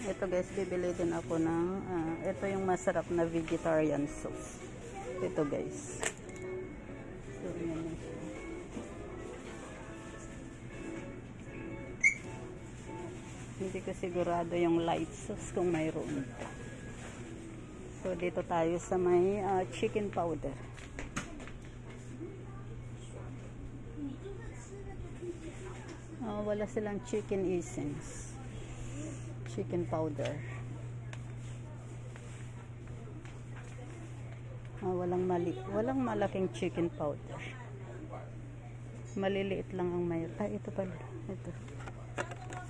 Ito guys, bibili din ako ng ito yung masarap na vegetarian sauce. Ito guys. So, yan siya. Hindi ko sigurado yung light sauce kung mayroon. So dito tayo sa may chicken powder. Wala silang chicken essence. Chicken powder. Walang malaking chicken powder. Maliliit lang ang mayroon. Ito pala.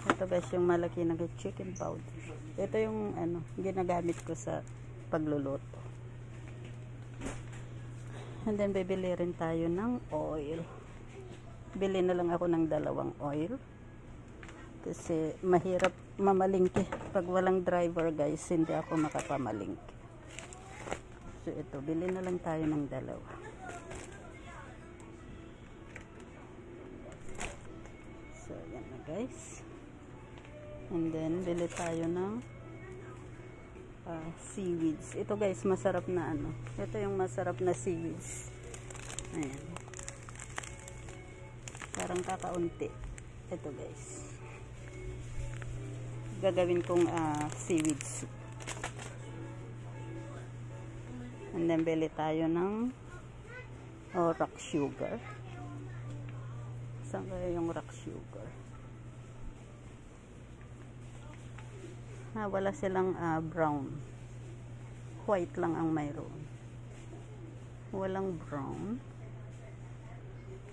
Ito guys yung malaki na chicken powder. Ito yung ginagamit ko sa pagluluto. And then bibili rin tayo ng oil. Bili na lang ako ng 2 oil. Kasi mahirap mamalingki. Pag walang driver guys, hindi ako makapamalingki. So ito, bili na lang tayo ng 2. So yan na guys. And then bili tayo ng seaweeds. Ito guys, masarap na Ito yung masarap na seaweeds. Ayan. Parang kakaunti. Ito guys. Gagawin kong seaweed soup. And then bili tayo ng rock sugar. Saan kaya yung rock sugar? Wala silang brown. White lang ang mayroon. Walang brown.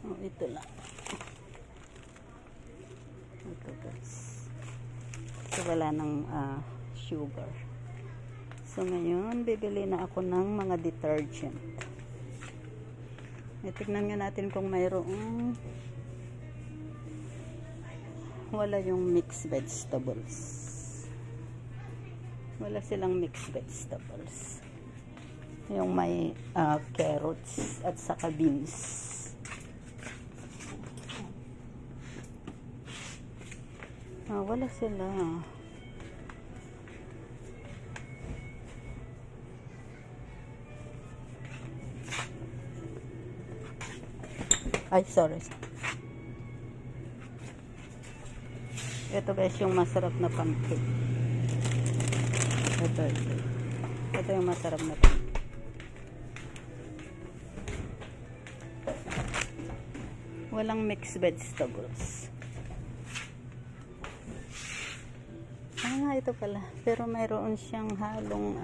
Ito lang. Ito guys. So wala ng sugar. So ngayon, bibili na ako ng mga detergent. Tignan nga natin kung mayroong wala yung mixed vegetables. Wala silang mixed vegetables. Yung may carrots at saka beans. Wala sila. Ay, sorry. Ito guys, yung masarap na pancake. Ito yung masarap na pancake. Walang mixed vegetables. Ito pala. Pero mayroon siyang halong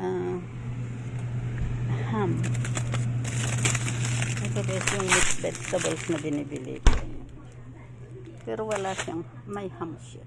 ham. Ito guys yung mixed vegetables na binibili ko. Pero wala siyang, may ham siya.